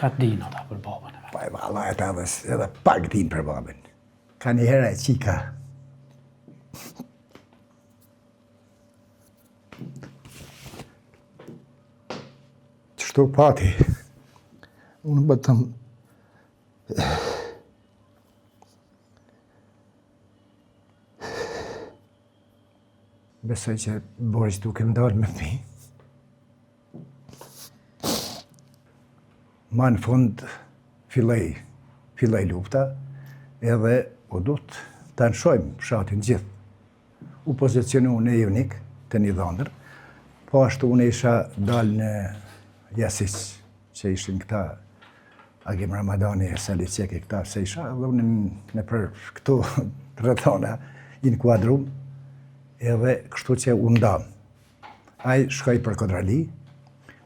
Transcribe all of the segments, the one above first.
Çka din ata për babën e vet? Pa e valla ata edhe pak din për babën. Ka një herë e qika. Qështu pati. Unë bëtëm besoj që Boris duke më dalë me fmi. Ma në fund filloj lufta edhe u dut të nshojmë fshatin gjithë. U pozicionu në Junik, të një dhëndër, po ashtu unë isha dalë në Jasis, që ishin këta Agim Ramadani e Sali Ceki këta se isha, dhe unë në për këtu rrethona inkuadrum, edhe kështu që unë ndam. Ai shkoj për Kodrali,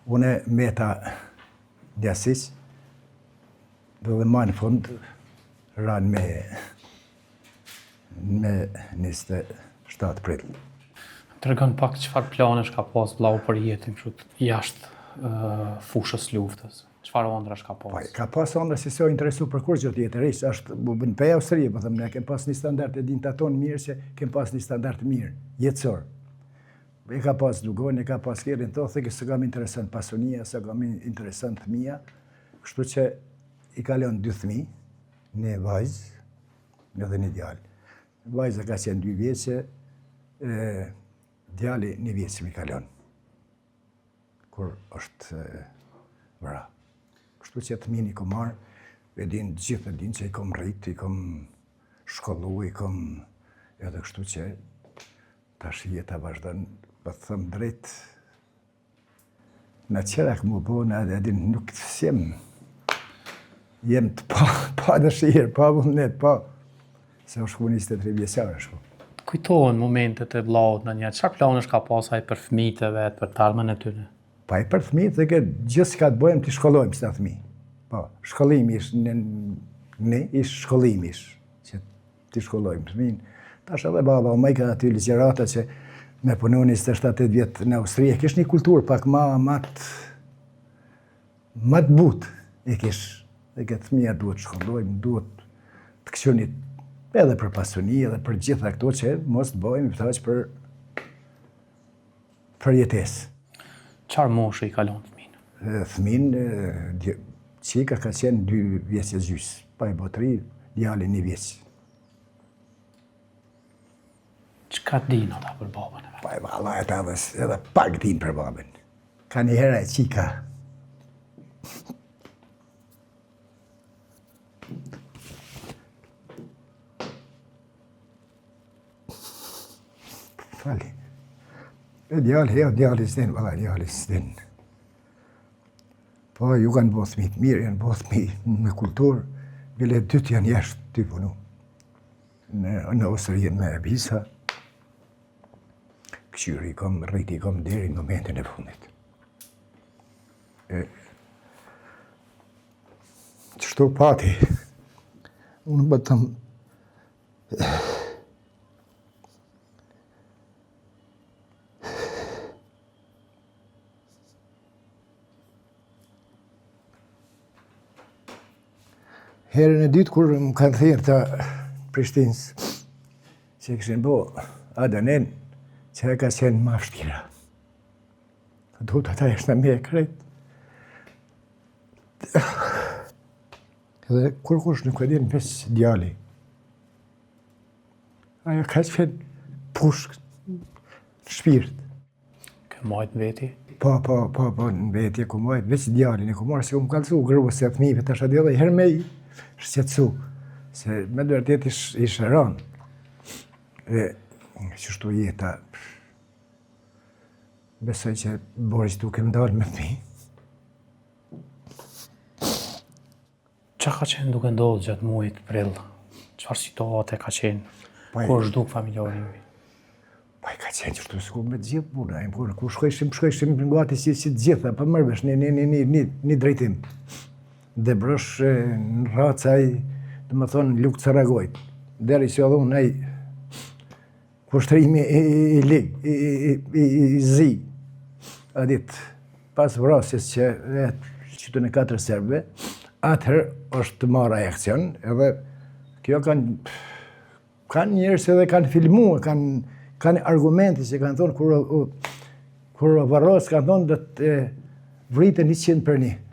unë meta Jasis, dhe ma në fund ranë me 27 prill. Tregon pak çfarë planesh ka pas vllau për jetën jashtë fushës luftës. Çfarë ëndrash ka pas? Ka pas ëndra se s'o interesu për kur gjë tjetërisht, është bën pe Austri, po them ne kem pas një standard e dintaton mirë që kem pas një standard mirë jetësor. E ka pas dugon, e ka pas kërën to, thekë se kam interesant pasunia, se kam interesant fëmia, kështu që i kalon 2 fëmijë, një vajzë edhe një djalë. Vajza ka qenë 2 vjeçë, djali 1 vjeç mi kalon. Kur është vra. Kështu që të mini kom marë, e din gjithë e din që i kom rrit, i kom shkollu, i kom edhe kështu që tash jeta vazhdon, po të thëmë drejt, në qerak mu bo, në edhe nuk të jem të pa dëshirë, pa vullnet, pa, se është ku 23 vjeçare shku. Kujtohen momentet e vllaut në një, çfarë planesh ka pas ai për fëmijët e vet, për të ardhmen e tyre? Pa i për fëmijët dhe gjithë që ka të bëjmë të shkollojmë së të fëmijë. Po, shkollimi ish, ne ish shkollimi ish, që të shkollojmë fëmijën. Tash edhe baba, o ka aty ligjërata që me punu 27 vjetë në Austri, e kish një kulturë pak ma të butë e kish. Dhe këtë fëmija duhet shkollojmë, duhet të këshonit edhe për pasuni, edhe për gjitha këto që mos të bëjmë, i përtaq për jetesë. Qarë moshë i kalon fëmin? Fëmin, qika ka qenë 2 vjeçë gjys, pa i botëri, djali 1 vjeç. Çka din ata për babën e vet? Pa e valla ata edhe pak din për babën. Ka një herë e qika. Fali. Djali s'den, valla, djali s'den. Po, ju kanë bo thmit mirë, janë bo thmit me kulturë, bile 2 janë jashtë ty punu. Në Austrien me Bisa, këshyri kom, rriti kom deri në momentin e fundit. Qështu pati, unë bëtëm herën e dytë kur më kanë thirë të Prishtinës, që këshin bo Adanen, që e ka qenë ma vështira. Duhet ata ishte me e krejt. Edhe kur kush nuk e din pes djali. Ajo ka qenë pushk në shpirt. Ke majt në veti? Po, në veti e ku majt, veç djalin e ku marë, se ku më kalësu grëvës e fëmijëve të ashtë edhe herë me i shqetsu, se me dërtet ishë rënë. E qështu jeta, besoj që Boris duke më dalë me fëmijë. Qa ka qenë duke ndodhë gjatë muajit prill? Çfarë situate ka qenë? Ku është duk familjari juaj? Pa i ka qenë qështu s'ku me të gjithë puna, ku shkojshim ngati si të gjitha, pa mërvesh një drejtim. Dhe brosh në racaj, dhe më thonë, Luk Caragojt. Deri që edhe unë kushtrimi i lig, i zi. A ditë, pas vrasjes që qytën e 4 serbëve, atëherë është të marrë aksion, edhe kjo kanë njerëz edhe kanë filmuar, kanë argumente që kanë thonë kur Varros kanë thonë do të vriten 100 për 1.